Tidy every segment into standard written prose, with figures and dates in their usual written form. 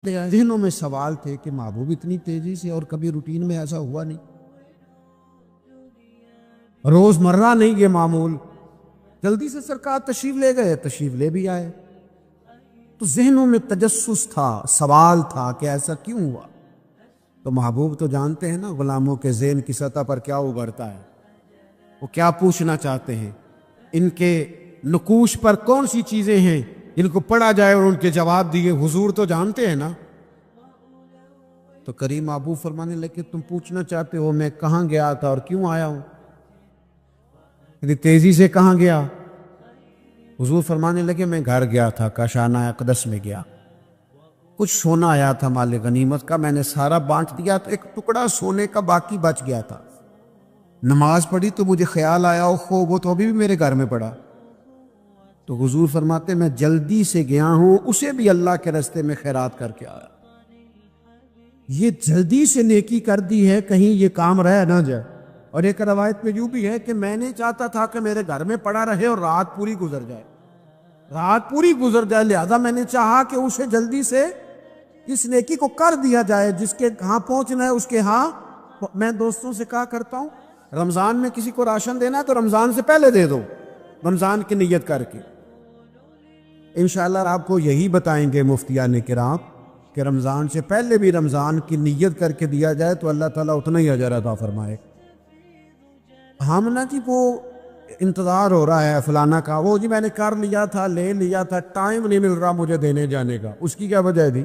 ذہنوں میں سوال تھے کہ محبوب اتنی تیزی سے، اور کبھی روٹین میں ایسا ہوا نہیں، روز مرہ نہیں یہ معمول، جلدی سے سرکار تشریف لے گئے، تشریف لے بھی آئے، تو ذہنوں میں تجسس تھا، سوال تھا کہ ایسا کیوں ہوا؟ تو محبوب تو جانتے ہیں نا غلاموں کے ذہن کی سطح پر کیا ابھرتا ہے، وہ کیا پوچھنا چاہتے ہیں، ان کے نقوش پر کون سی چیزیں ہیں جن کو پڑھا جائے اور ان کے جواب دیے، حضور تو جانتے ہیں نا۔ تو کریم محبوب فرمانے لگے تم پوچھنا چاہتے ہو میں کہاں گیا تھا اور کیوں آیا ہوں، اتنی تیزی سے کہاں گیا؟ حضور فرمانے لگے میں گھر گیا تھا، کاشانہ اقدس میں گیا، کچھ سونا آیا تھا مال غنیمت کا، میں نے سارا بانٹ دیا، تو ایک ٹکڑا سونے کا باقی بچ گیا تھا، نماز پڑھی تو مجھے خیال آیا وہ تو ابھی بھی میرے گھر میں پڑا، تو حضور فرماتے میں جلدی سے گیا ہوں، اسے بھی اللہ کے راستے میں خیرات کر کے آیا۔ یہ جلدی سے نیکی کر دی ہے کہیں یہ کام رہ نہ جائے۔ اور ایک روایت میں یوں بھی ہے کہ میں نے چاہتا تھا کہ میرے گھر میں پڑا رہے اور رات پوری گزر جائے، لہذا میں نے چاہا کہ اسے جلدی سے اس نیکی کو کر دیا جائے، جس کے ہاں پہنچنا ہے اس کے ہاں۔ میں دوستوں سے کہا کرتا ہوں رمضان میں کسی کو راشن دینا ہے تو رمضان سے پہلے دے دو، رمضان کی نیت کر کے۔ انشاءاللہ آپ کو یہی بتائیں گے مفتیان کرام کہ رمضان سے پہلے بھی رمضان کی نیت کر کے دیا جائے تو اللہ تعالیٰ اتنا ہی اجر عطا فرمائے۔ ہم نا جی وہ انتظار ہو رہا ہے فلانا کا، وہ جی میں نے کر لیا تھا، لے لیا تھا، ٹائم نہیں مل رہا مجھے دینے جانے کا، اس کی کیا وجہ تھی؟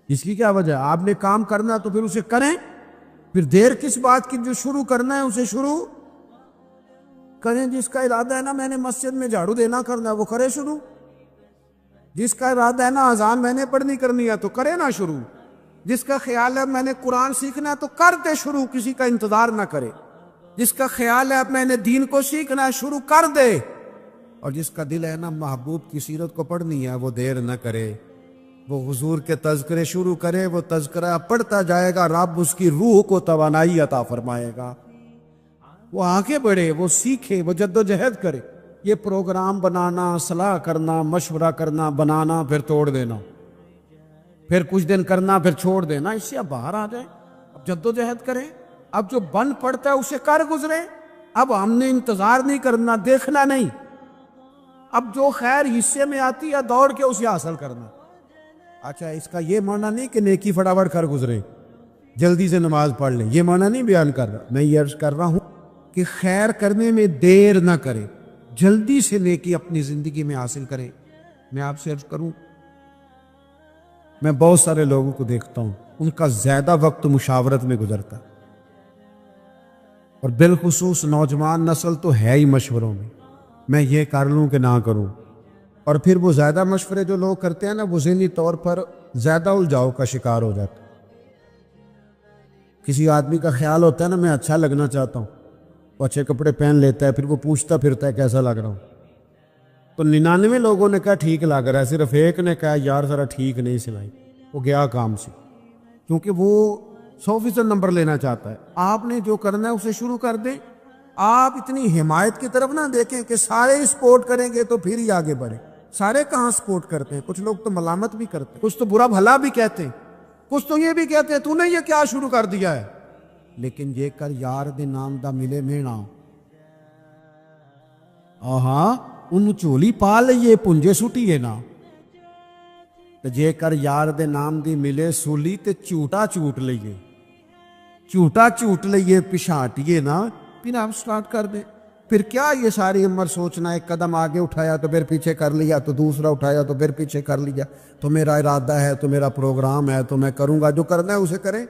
اس کی کیا وجہ؟ آپ نے کام کرنا تو پھر اسے کریں، پھر دیر کس بات کی؟ جو شروع کرنا ہے اسے شروع کریں۔ جس کا ارادہ ہے نا میں نے مسجد میں جھاڑو دینا کرنا ہے وہ کرے شروع، جس کا ارادہ ہے نا اذان میں نے پڑھنی کرنی ہے تو کرے نا شروع، جس کا خیال ہے میں نے قرآن سیکھنا ہے تو کر دے شروع، کسی کا انتظار نہ کرے، جس کا خیال ہے میں نے دین کو سیکھنا ہے شروع کر دے، اور جس کا دل ہے نا محبوب کی سیرت کو پڑھنی ہے وہ دیر نہ کرے، وہ حضور کے تذکرے شروع کرے، وہ تذکرہ پڑھتا جائے گا، رب اس کی روح کو توانائی عطا فرمائے گا، وہ آگے بڑھے، وہ سیکھے، وہ جد و جہد کرے۔ یہ پروگرام بنانا، صلاح کرنا، مشورہ کرنا، بنانا پھر توڑ دینا، پھر کچھ دن کرنا پھر چھوڑ دینا، اس سے اب باہر آ جائے، اب جد و جہد کریں، اب جو بن پڑتا ہے اسے کر گزرے، اب ہم نے انتظار نہیں کرنا، دیکھنا نہیں، اب جو خیر حصے میں آتی ہے دوڑ کے اسے حاصل کرنا۔ اچھا اس کا یہ معنی نہیں کہ نیکی فٹافٹ کر گزرے، جلدی سے نماز پڑھ لیں، یہ معنی نہیں بیان کر رہا، میں یہ عرض کر رہا ہوں کہ خیر کرنے میں دیر نہ کرے، جلدی سے نیکی اپنی زندگی میں حاصل کرے۔ میں آپ سے عرض کروں، میں بہت سارے لوگوں کو دیکھتا ہوں ان کا زیادہ وقت مشاورت میں گزرتا ہے، اور بالخصوص نوجوان نسل تو ہے ہی مشوروں میں یہ کر لوں کہ نہ کروں، اور پھر وہ زیادہ مشورے جو لوگ کرتے ہیں نا وہ ذہنی طور پر زیادہ الجھاؤ کا شکار ہو جاتا ہے۔ کسی آدمی کا خیال ہوتا ہے نا میں اچھا لگنا چاہتا ہوں، وہ اچھے کپڑے پہن لیتا ہے، پھر وہ پوچھتا پھرتا ہے کیسا لگ رہا ہوں، تو 99 لوگوں نے کہا ٹھیک لگ رہا ہے، صرف ایک نے کہا یار ذرا ٹھیک نہیں سلائی، وہ گیا کام سے، کیونکہ وہ 100% نمبر لینا چاہتا ہے۔ آپ نے جو کرنا ہے اسے شروع کر دیں، آپ اتنی حمایت کی طرف نہ دیکھیں کہ سارے سپورٹ کریں گے تو پھر ہی آگے بڑھیں۔ سارے کہاں سپورٹ کرتے ہیں؟ کچھ لوگ تو ملامت بھی کرتے ہیں، کچھ تو برا بھلا بھی کہتے ہیں، کچھ تو یہ بھی کہتے ہیں تو نے یہ کیا شروع کر دیا ہے، لیکن یہ کر یار دے نام دا ملے مینا، آہاں ان چولی پا لئیے پنجے سٹیے نا، تو جے کر یار دے نام دی ملے سولی تے چوٹا چوٹ لئیے، چوٹا چوٹ لئیے پچھاٹیے نا، پھر آپ سٹارٹ کر دیں۔ پھر کیا یہ ساری عمر سوچنا، ایک قدم آگے اٹھایا تو پھر پیچھے کر لیا، تو دوسرا اٹھایا تو پھر پیچھے کر لیا، تو میرا ارادہ ہے، تو میرا پروگرام ہے، تو میں کروں گا، جو کرنا ہے اسے کریں،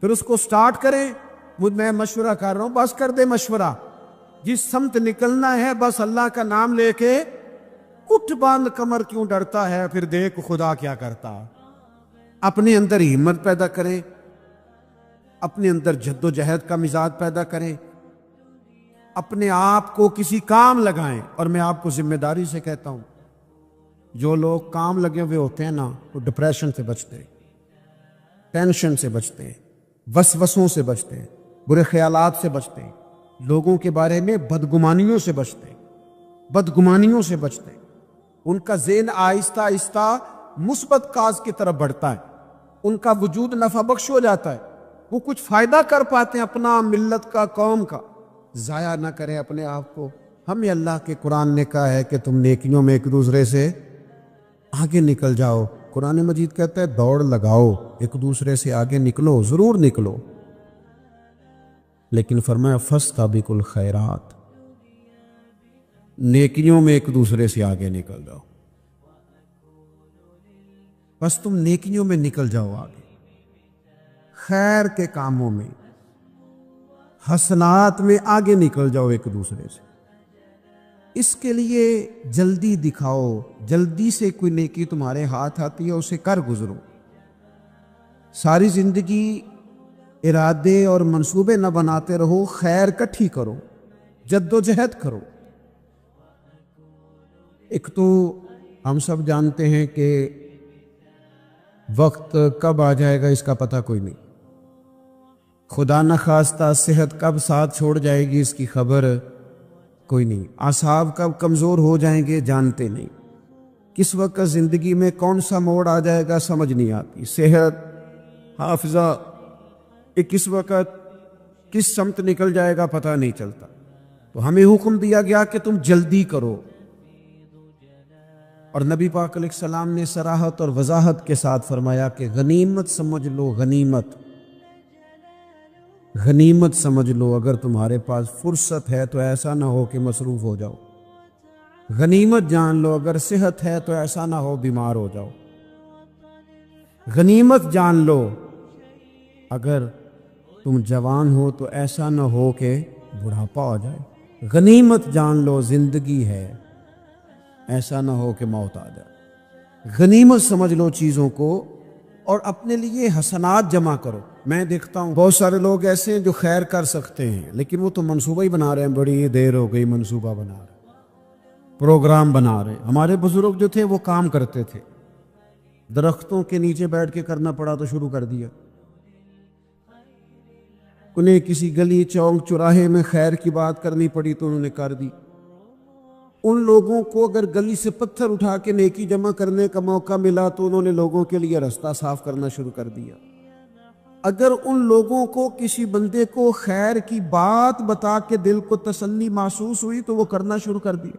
پھر اس کو سٹارٹ کریں۔ میں مشورہ کر رہا ہوں، بس کر دے مشورہ، جس سمت نکلنا ہے بس اللہ کا نام لے کے اٹھ باندھ کمر، کیوں ڈرتا ہے پھر دیکھ خدا کیا کرتا۔ اپنے اندر ہمت پیدا کریں، اپنے اندر جد و جہد کا مزاج پیدا کریں، اپنے آپ کو کسی کام لگائیں۔ اور میں آپ کو ذمہ داری سے کہتا ہوں جو لوگ کام لگے ہوئے ہوتے ہیں نا وہ ڈپریشن سے بچتے ہیں، ٹینشن سے بچتے ہیں، وسوسوں سے بچتے ہیں، برے خیالات سے بچتے ہیں، لوگوں کے بارے میں بدگمانیوں سے بچتے ہیں، بدگمانیوں سے بچتے ہیں۔ ان کا ذہن آہستہ آہستہ مثبت کاز کی طرف بڑھتا ہے، ان کا وجود نفع بخش ہو جاتا ہے، وہ کچھ فائدہ کر پاتے ہیں اپنا، ملت کا، قوم کا۔ ضائع نہ کریں اپنے آپ کو۔ ہمیں اللہ کے قرآن نے کہا ہے کہ تم نیکیوں میں ایک دوسرے سے آگے نکل جاؤ۔ قرآن مجید کہتا ہے دوڑ لگاؤ، ایک دوسرے سے آگے نکلو، ضرور نکلو، لیکن فرمایا فاستبقوا الخیرات، نیکیوں میں ایک دوسرے سے آگے نکل جاؤ۔ بس تم نیکیوں میں نکل جاؤ آگے، خیر کے کاموں میں، حسنات میں آگے نکل جاؤ ایک دوسرے سے۔ اس کے لیے جلدی دکھاؤ، جلدی سے کوئی نیکی تمہارے ہاتھ آتی ہے اسے کر گزرو۔ ساری زندگی ارادے اور منصوبے نہ بناتے رہو، خیر کٹھی کرو، جد و جہد کرو۔ ایک تو ہم سب جانتے ہیں کہ وقت کب آ جائے گا اس کا پتہ کوئی نہیں، خدا نخواستہ صحت کب ساتھ چھوڑ جائے گی اس کی خبر کوئی نہیں، اعصاب کب کمزور ہو جائیں گے جانتے نہیں، کس وقت زندگی میں کون سا موڑ آ جائے گا سمجھ نہیں آتی، صحت، حافظہ، کس وقت کس سمت نکل جائے گا پتہ نہیں چلتا۔ تو ہمیں حکم دیا گیا کہ تم جلدی کرو، اور نبی پاک علیہ السلام نے صراحت اور وضاحت کے ساتھ فرمایا کہ غنیمت سمجھ لو، غنیمت غنیمت سمجھ لو، اگر تمہارے پاس فرصت ہے تو ایسا نہ ہو کہ مصروف ہو جاؤ، غنیمت جان لو، اگر صحت ہے تو ایسا نہ ہو بیمار ہو جاؤ، غنیمت جان لو اگر تم جوان ہو تو ایسا نہ ہو کہ بڑھاپا ہو جائے، غنیمت جان لو زندگی ہے، ایسا نہ ہو کہ موت آ جائے۔ غنیمت سمجھ لو چیزوں کو اور اپنے لیے حسنات جمع کرو۔ میں دیکھتا ہوں بہت سارے لوگ ایسے ہیں جو خیر کر سکتے ہیں لیکن وہ تو منصوبہ ہی بنا رہے ہیں، بڑی دیر ہو گئی منصوبہ بنا رہے، پروگرام بنا رہے۔ ہمارے بزرگ جو تھے وہ کام کرتے تھے، درختوں کے نیچے بیٹھ کے کرنا پڑا تو شروع کر دیا، انہیں کسی گلی چوک چوراہے میں خیر کی بات کرنی پڑی تو انہوں نے کر دی۔ ان لوگوں کو اگر گلی سے پتھر اٹھا کے نیکی جمع کرنے کا موقع ملا تو انہوں نے لوگوں کے لیے راستہ صاف کرنا شروع کر دیا۔ اگر ان لوگوں کو کسی بندے کو خیر کی بات بتا کے دل کو تسلی محسوس ہوئی تو وہ کرنا شروع کر دیا۔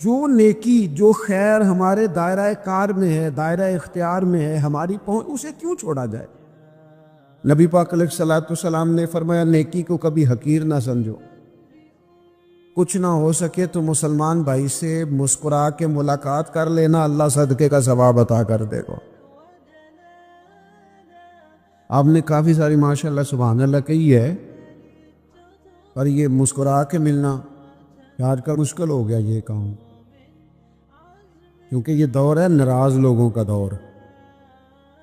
جو نیکی، جو خیر ہمارے دائرہ کار میں ہے، دائرہ اختیار میں ہے، ہماری پہنچ، اسے کیوں چھوڑا جائے؟ نبی پاک علیہ الصلوۃ والسلام نے فرمایا نیکی کو کبھی حقیر نہ سمجھو، کچھ نہ ہو سکے تو مسلمان بھائی سے مسکرا کے ملاقات کر لینا، اللہ صدقے کا ثواب عطا کر دے گا۔ آپ نے کافی ساری ماشاءاللہ سبحان اللہ کہی ہے، پر یہ مسکرا کے ملنا آج کل مشکل ہو گیا یہ کام، کیونکہ یہ دور ہے ناراض لوگوں کا دور،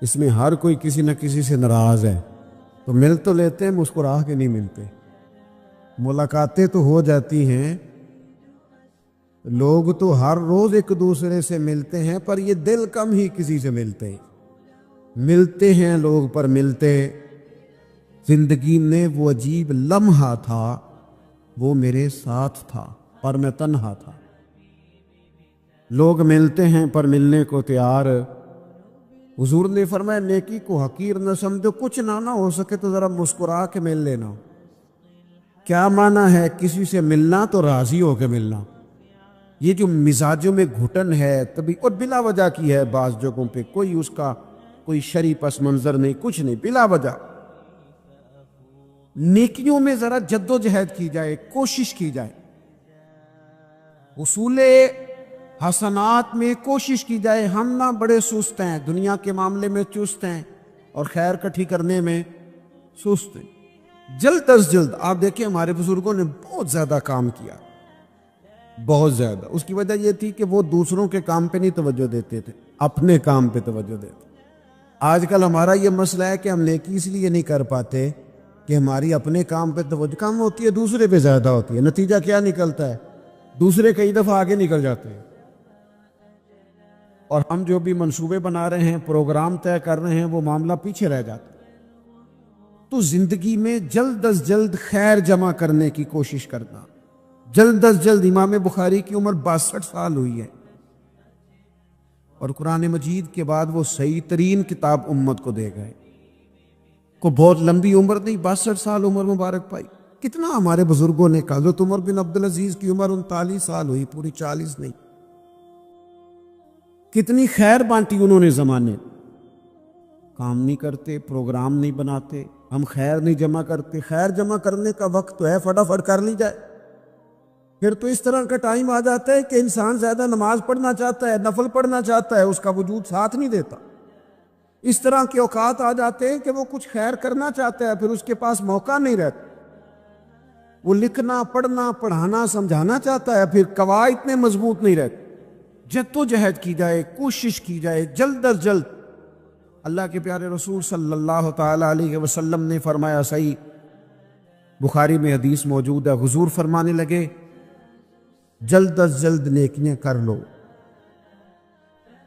اس میں ہر کوئی کسی نہ کسی سے ناراض ہے، تو مل تو لیتے ہیں مسکرا کے نہیں ملتے۔ ملاقاتیں تو ہو جاتی ہیں، لوگ تو ہر روز ایک دوسرے سے ملتے ہیں، پر یہ دل کم ہی کسی سے ملتے ہیں لوگ، پر ملتے۔ زندگی میں وہ عجیب لمحہ تھا، وہ میرے ساتھ تھا پر میں تنہا تھا۔ لوگ ملتے ہیں پر ملنے کو تیار۔ حضور نے فرمایا نیکی کو حقیر نہ سمجھو، کچھ نہ ہو سکے تو ذرا مسکرا کے مل لینا۔ کیا معنی ہے کسی سے ملنا؟ تو راضی ہو کے ملنا۔ یہ جو مزاجوں میں گھٹن ہے تبھی، اور بلا وجہ کی ہے بعض جگہوں پہ، کوئی اس کا کوئی شرعی پس منظر نہیں، کچھ نہیں، بلا وجہ۔ نیکیوں میں ذرا جد و جہد کی جائے، کوشش کی جائے، حصول حسنات میں کوشش کی جائے۔ ہم نہ بڑے سست ہیں، دنیا کے معاملے میں چست ہیں اور خیر کٹھی کرنے میں سست ہیں۔ جلد از جلد آپ دیکھیں ہمارے بزرگوں نے بہت زیادہ کام کیا، بہت زیادہ۔ اس کی وجہ یہ تھی کہ وہ دوسروں کے کام پہ نہیں توجہ دیتے تھے، اپنے کام پہ توجہ دیتے۔ آج کل ہمارا یہ مسئلہ ہے کہ ہم نیکی اس لیے نہیں کر پاتے کہ ہماری اپنے کام پہ توجہ کم ہوتی ہے، دوسرے پہ زیادہ ہوتی ہے۔ نتیجہ کیا نکلتا ہے؟ دوسرے کئی دفعہ آگے نکل جاتے ہیں، اور ہم جو بھی منصوبے بنا رہے ہیں، پروگرام طے کر رہے ہیں، وہ معاملہ پیچھے رہ جاتا ہے۔ تو زندگی میں جلد از جلد خیر جمع کرنے کی کوشش کرنا، جلد از جلد۔ امام بخاری کی عمر 62 سال ہوئی ہے، اور قرآن مجید کے بعد وہ صحیح ترین کتاب امت کو دے گئے. کو بہت لمبی عمر نہیں، 62 سال عمر مبارک پائی. کتنا ہمارے بزرگوں نے کہا. حضرت عمر بن عبدالعزیز کی عمر 39 سال ہوئی، پوری 40 نہیں. کتنی خیر بانٹی انہوں نے زمانے. کام نہیں کرتے، پروگرام نہیں بناتے، ہم خیر نہیں جمع کرتے. خیر جمع کرنے کا وقت تو ہے، فٹافٹ کر لی جائے. پھر تو اس طرح کا ٹائم آ جاتا ہے کہ انسان زیادہ نماز پڑھنا چاہتا ہے، نفل پڑھنا چاہتا ہے، اس کا وجود ساتھ نہیں دیتا. اس طرح کے اوقات آ جاتے ہیں کہ وہ کچھ خیر کرنا چاہتا ہے، پھر اس کے پاس موقع نہیں رہتا. وہ لکھنا، پڑھنا، پڑھانا، سمجھانا چاہتا ہے، پھر قواعد اتنے مضبوط نہیں رہتے. جدوجہد کی جائے، کوشش کی جائے جلد از جلد. اللہ کے پیارے رسول صلی اللہ تعالی علیہ وسلم نے فرمایا، صحیح بخاری میں حدیث موجود ہے، حضور فرمانے لگے جلد از جلد نیکیاں کر لو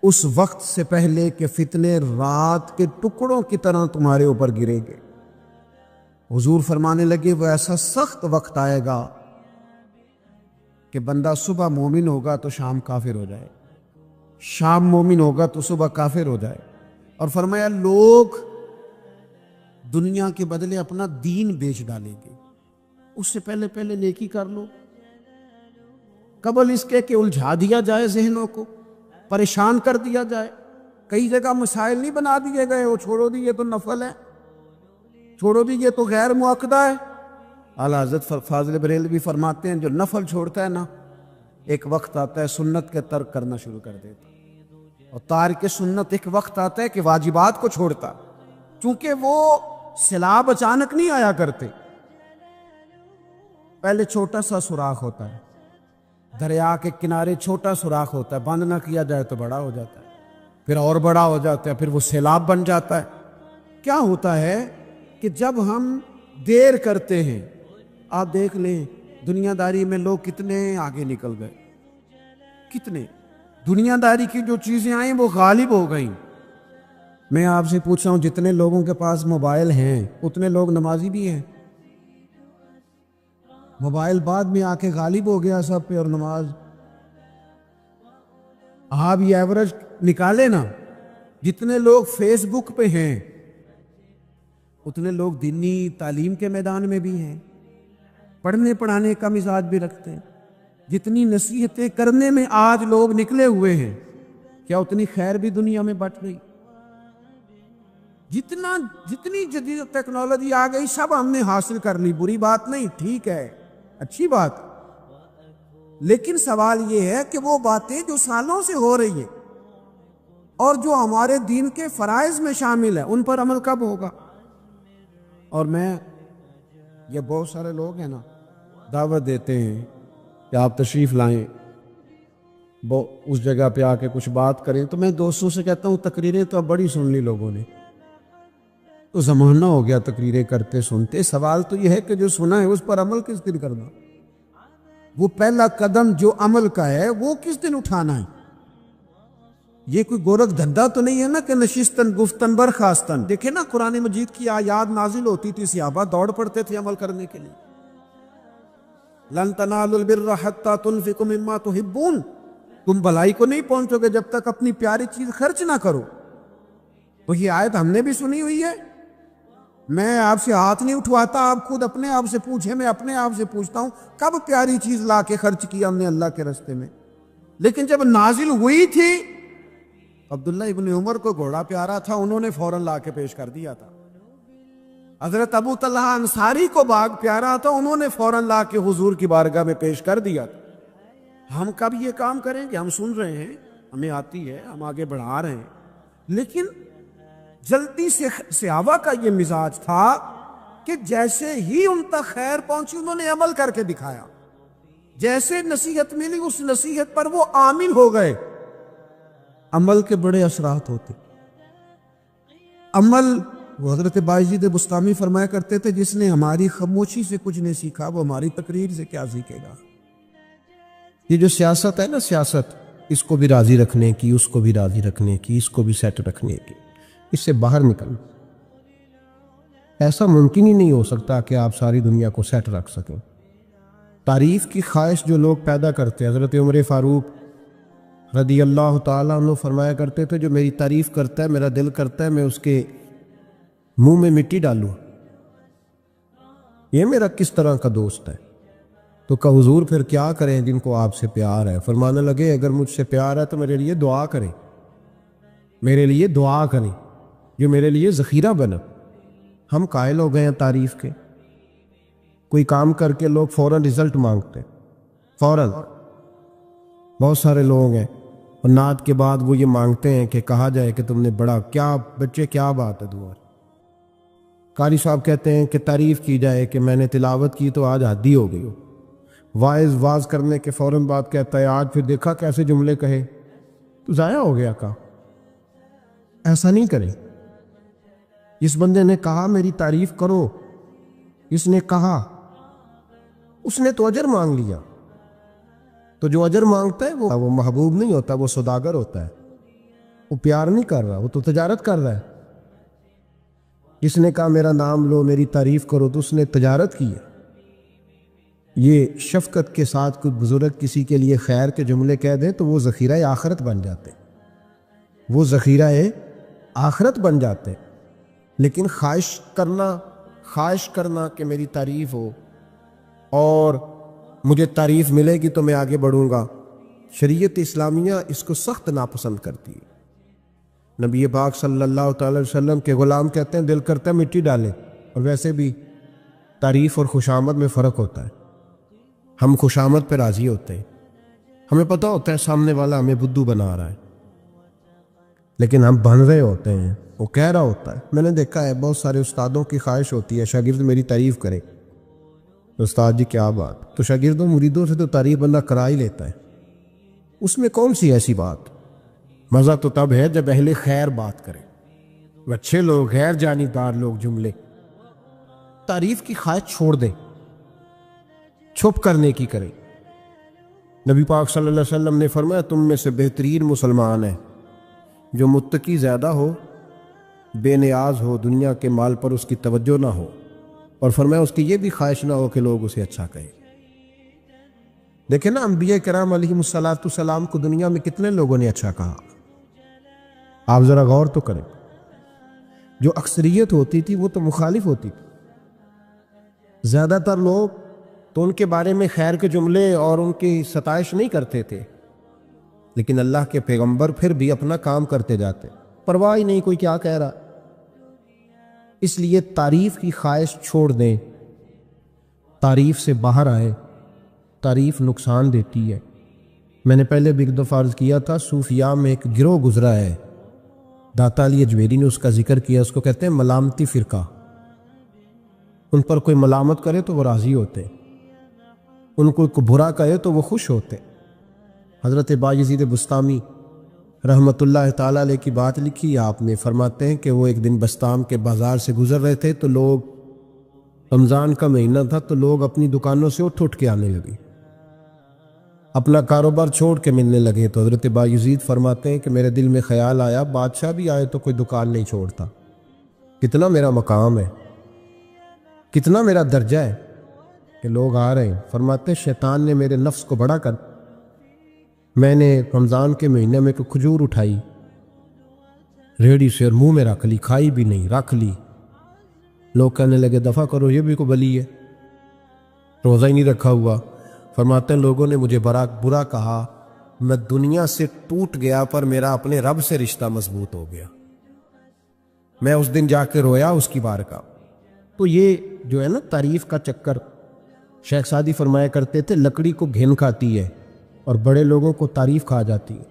اس وقت سے پہلے کہ فتنے رات کے ٹکڑوں کی طرح تمہارے اوپر گریں گے. حضور فرمانے لگے وہ ایسا سخت وقت آئے گا کہ بندہ صبح مومن ہوگا تو شام کافر ہو جائے، شام مومن ہوگا تو صبح کافر ہو جائے. اور فرمایا لوگ دنیا کے بدلے اپنا دین بیچ ڈالیں گے. اس سے پہلے پہلے نیکی کر لو، قبل اس کے کہ الجھا دیا جائے، ذہنوں کو پریشان کر دیا جائے. کئی جگہ مسائل نہیں بنا دیے گئے، وہ چھوڑو دی یہ تو نفل ہے، چھوڑو دی یہ تو غیر معقدہ ہے. اعلیٰ حضرت فاضل بریلوی فرماتے ہیں جو نفل چھوڑتا ہے نا، ایک وقت آتا ہے سنت کے ترک کرنا شروع کر دیتا، اور تارک سنت ایک وقت آتا ہے کہ واجبات کو چھوڑتا. چونکہ وہ سیلاب اچانک نہیں آیا کرتے. پہلے چھوٹا سا سوراخ ہوتا ہے، دریا کے کنارے چھوٹا سوراخ ہوتا ہے، بند نہ کیا جائے تو بڑا ہو جاتا ہے، پھر اور بڑا ہو جاتا ہے، پھر وہ سیلاب بن جاتا ہے. کیا ہوتا ہے کہ جب ہم دیر کرتے ہیں، آپ دیکھ لیں دنیا داری میں لوگ کتنے آگے نکل گئے، کتنے دنیا داری کی جو چیزیں آئیں وہ غالب ہو گئیں. میں آپ سے پوچھ رہا ہوں جتنے لوگوں کے پاس موبائل ہیں اتنے لوگ نمازی بھی ہیں؟ موبائل بعد میں آ کے غالب ہو گیا سب پہ، اور نماز. آپ یہ ایوریج نکالے نا، جتنے لوگ فیس بک پہ ہیں اتنے لوگ دینی تعلیم کے میدان میں بھی ہیں، پڑھنے پڑھانے کا مزاج بھی رکھتے ہیں. جتنی نصیحتیں کرنے میں آج لوگ نکلے ہوئے ہیں، کیا اتنی خیر بھی دنیا میں بٹ گئی؟ جتنی جدید ٹیکنالوجی آ گئی سب ہم نے حاصل کر لی، بری بات نہیں، ٹھیک ہے، اچھی بات. لیکن سوال یہ ہے کہ وہ باتیں جو سالوں سے ہو رہی ہیں اور جو ہمارے دین کے فرائض میں شامل ہیں ان پر عمل کب ہوگا؟ اور یہ بہت سارے لوگ ہیں نا دعوت دیتے ہیں کہ آپ تشریف لائیں، اس جگہ پہ آ کے کچھ بات کریں، تو میں دوستوں سے کہتا ہوں تقریریں تو اب بڑی سن لی لوگوں نے، تو زمانہ ہو گیا تقریریں کرتے سنتے. سوال تو یہ ہے کہ جو سنا ہے اس پر عمل کس دن کرنا؟ وہ پہلا قدم جو عمل کا ہے وہ کس دن اٹھانا ہے؟ یہ کوئی گورکھ دھندا تو نہیں ہے نا کہ نشستن گفتن برخاستن. دیکھیں نا قرآن مجید کی آیات نازل ہوتی تھی، صحابہ دوڑ پڑتے تھے عمل کرنے کے لیے. لن تنالوا البر حتى تنفقوا مما تحبون، تم بھلائی کو نہیں پہنچو گے جب تک اپنی پیاری چیز خرچ نہ کرو. تو یہ آیت ہم نے بھی سنی ہوئی ہے. میں آپ سے ہاتھ نہیں اٹھواتا، آپ خود اپنے آپ سے پوچھیں، میں اپنے آپ سے پوچھتا ہوں کب پیاری چیز لا کے خرچ کیا ہم نے اللہ کے راستے میں؟ لیکن جب نازل ہوئی تھی، عبداللہ ابن عمر کو گھوڑا پیارا تھا، انہوں نے فوراً لا کے پیش کر دیا تھا. حضرت ابو طلحہ انصاری کو باغ پیارا تھا، انہوں نے فوراً لا کے حضور کی بارگاہ میں پیش کر دیا تھا. ہم کب یہ کام کریں گے؟ ہم سن رہے ہیں، ہمیں آتی ہے، ہم آگے بڑھا رہے ہیں، لیکن جلدی سے صحابہ کا یہ مزاج تھا کہ جیسے ہی ان تک خیر پہنچی انہوں نے عمل کر کے دکھایا. جیسے نصیحت ملی اس نصیحت پر وہ عامل ہو گئے. عمل کے بڑے اثرات ہوتے. عمل، وہ حضرت باجید بستامی فرمایا کرتے تھے جس نے ہماری خاموشی سے کچھ نہیں سیکھا وہ ہماری تقریر سے کیا سیکھے گا. یہ جو سیاست ہے نا، سیاست اس کو بھی راضی رکھنے کی، اس کو بھی راضی رکھنے کی، اس کو بھی سیٹ رکھنے کی، اس سے باہر نکلنا. ایسا ممکن ہی نہیں ہو سکتا کہ آپ ساری دنیا کو سیٹ رکھ سکیں. تعریف کی خواہش جو لوگ پیدا کرتے ہیں، حضرت عمر فاروق رضی اللہ تعالیٰ عنہ فرمایا کرتے تھے جو میری تعریف کرتا ہے میرا دل کرتا ہے میں اس کے منہ میں مٹی ڈالوں، یہ میرا کس طرح کا دوست ہے؟ تو کہا حضور پھر کیا کریں جن کو آپ سے پیار ہے؟ فرمانے لگے اگر مجھ سے پیار ہے تو میرے لیے دعا کریں، میرے لیے دعا کریں جو میرے لیے ذخیرہ بنا۔ ہم قائل ہو گئے ہیں تعریف کے، کوئی کام کر کے لوگ فوراً رزلٹ مانگتے ہیں، فوراً۔ بہت سارے لوگ ہیں اور نعت کے بعد وہ یہ مانگتے ہیں کہ کہا جائے کہ تم نے بڑا کیا بچے کیا بات ہے دعا۔ قاری صاحب کہتے ہیں کہ تعریف کی جائے کہ میں نے تلاوت کی تو آج حدی ہو گئی ہو، واعظ کرنے کے فوراً بعد کہتا ہے آج پھر دیکھا کیسے جملے کہے تو ضائع ہو گیا کا۔ ایسا نہیں کریں۔ اس بندے نے کہا میری تعریف کرو، اس نے کہا، اس نے تو اجر مانگ لیا، تو جو اجر مانگتا ہے وہ محبوب نہیں ہوتا، وہ سوداگر ہوتا ہے، وہ پیار نہیں کر رہا، وہ تو تجارت کر رہا ہے۔ اس نے کہا میرا نام لو میری تعریف کرو تو اس نے تجارت کی ہے۔ یہ شفقت کے ساتھ کچھ بزرگ کسی کے لیے خیر کے جملے کہہ دیں تو وہ ذخیرہ آخرت بن جاتے، وہ ذخیرہ آخرت بن جاتے۔ لیکن خواہش کرنا کہ میری تعریف ہو اور مجھے تعریف ملے گی تو میں آگے بڑھوں گا، شریعت اسلامیہ اس کو سخت ناپسند کرتی ہے۔ نبی پاک صلی اللہ تعالی وسلم کے غلام کہتے ہیں دل کرتا ہے مٹی ڈالیں، اور ویسے بھی تعریف اور خوشامد میں فرق ہوتا ہے۔ ہم خوشامد پہ راضی ہوتے ہیں، ہمیں پتہ ہوتا ہے سامنے والا ہمیں بدھو بنا رہا ہے، لیکن ہم بن رہے ہوتے ہیں، وہ کہہ رہا ہوتا ہے۔ میں نے دیکھا ہے بہت سارے استادوں کی خواہش ہوتی ہے شاگرد میری تعریف کرے، استاد جی کیا بات، تو شاگردوں مریدوں سے تو تعریف بندہ کرا ہی لیتا ہے، اس میں کون سی ایسی بات؟ مزہ تو تب ہے جب اہل خیر بات کرے، اچھے لوگ، غیر جانبدار لوگ جملے۔ تعریف کی خواہش چھوڑ دیں، چھپ کرنے کی کریں۔ نبی پاک صلی اللہ علیہ وسلم نے فرمایا تم میں سے بہترین مسلمان ہے جو متقی زیادہ ہو، بے نیاز ہو، دنیا کے مال پر اس کی توجہ نہ ہو، اور فرمایا اس کی یہ بھی خواہش نہ ہو کہ لوگ اسے اچھا کہیں۔ دیکھیں نا انبیاء کرام علیہم السلام کو دنیا میں کتنے لوگوں نے اچھا کہا، آپ ذرا غور تو کریں۔ جو اکثریت ہوتی تھی وہ تو مخالف ہوتی تھی، زیادہ تر لوگ تو ان کے بارے میں خیر کے جملے اور ان کی ستائش نہیں کرتے تھے، لیکن اللہ کے پیغمبر پھر بھی اپنا کام کرتے جاتے، پرواہ ہی نہیں کوئی کیا کہہ رہا۔ اس لیے تعریف کی خواہش چھوڑ دیں، تعریف سے باہر آئے، تعریف نقصان دیتی ہے۔ میں نے پہلے بھی ایک دفعہ عرض کیا تھا، صوفیاء میں ایک گروہ گزرا ہے، داتا علی اجمیری نے اس کا ذکر کیا، اس کو کہتے ہیں ملامتی فرقہ۔ ان پر کوئی ملامت کرے تو وہ راضی ہوتے، ان کو کوئی برا کہے تو وہ خوش ہوتے۔ حضرت بایزید بسطامی رحمۃ اللہ تعالیٰ علیہ کی بات لکھی آپ نے، فرماتے ہیں کہ وہ ایک دن بسطام کے بازار سے گزر رہے تھے تو لوگ، رمضان کا مہینہ تھا تو لوگ اپنی دکانوں سے اٹھ کے آنے لگے، اپنا کاروبار چھوڑ کے ملنے لگے۔ تو حضرت بایزید فرماتے ہیں کہ میرے دل میں خیال آیا بادشاہ بھی آئے تو کوئی دکان نہیں چھوڑتا، کتنا میرا مقام ہے، کتنا میرا درجہ ہے کہ لوگ آ رہے ہیں۔ فرماتے ہیں شیطان نے میرے نفس کو بڑا کر، میں نے رمضان کے مہینے میں کوئی کھجور اٹھائی ریڑھی سے اور منہ میں رکھ لی، کھائی بھی نہیں، رکھ لی۔ لوگ کہنے لگے دفع کرو یہ بھی کوئی بلی ہے، روزہ ہی نہیں رکھا ہوا۔ فرماتے ہیں لوگوں نے مجھے برا کہا، میں دنیا سے ٹوٹ گیا پر میرا اپنے رب سے رشتہ مضبوط ہو گیا۔ میں اس دن جا کے رویا اس کی بارگاہ۔ تو یہ جو ہے نا تعریف کا چکر، شیخ سعدی فرمایا کرتے تھے لکڑی کو گھن کھاتی ہے اور بڑے لوگوں کو تعریف کھا جاتی ہے۔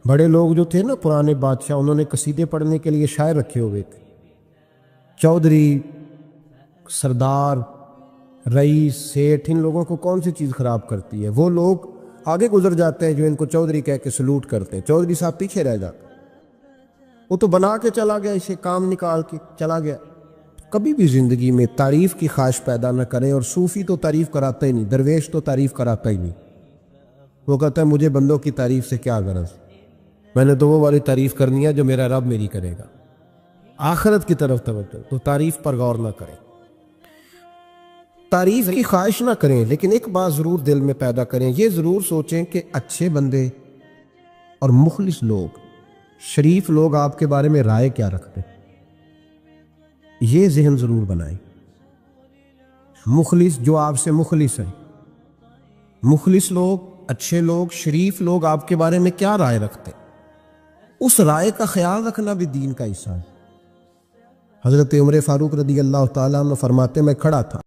بڑے لوگ جو تھے نا پرانے بادشاہ، انہوں نے قصیدے پڑھنے کے لیے شاعر رکھے ہوئے تھے، چودھری، سردار، رئیس، سیٹھ، ان لوگوں کو کون سی چیز خراب کرتی ہے؟ وہ لوگ آگے گزر جاتے ہیں جو ان کو چودھری کہہ کے سلوٹ کرتے ہیں، چودھری صاحب پیچھے رہ جاتے، وہ تو بنا کے چلا گیا، اسے کام نکال کے چلا گیا۔ کبھی بھی زندگی میں تعریف کی خواہش پیدا نہ کریں، اور صوفی تو تعریف کراتا ہی نہیں، درویش تو تعریف کراتا ہی نہیں، وہ کہتا ہے مجھے بندوں کی تعریف سے کیا غرض، میں نے تو وہ والی تعریف کرنی ہے جو میرا رب میری کرے گا۔ آخرت کی طرف توجہ، تو تعریف پر غور نہ کریں، تعریف کی خواہش نہ کریں، لیکن ایک بات ضرور دل میں پیدا کریں، یہ ضرور سوچیں کہ اچھے بندے اور مخلص لوگ، شریف لوگ آپ کے بارے میں رائے کیا رکھتے ہیں؟ یہ ذہن ضرور بنائیں۔ مخلص جو آپ سے مخلص ہیں، مخلص لوگ، اچھے لوگ، شریف لوگ آپ کے بارے میں کیا رائے رکھتے ہیں، اس رائے کا خیال رکھنا بھی دین کا حصہ ہے۔ حضرت عمر فاروق رضی اللہ تعالیٰ عنہ فرماتے میں کھڑا تھا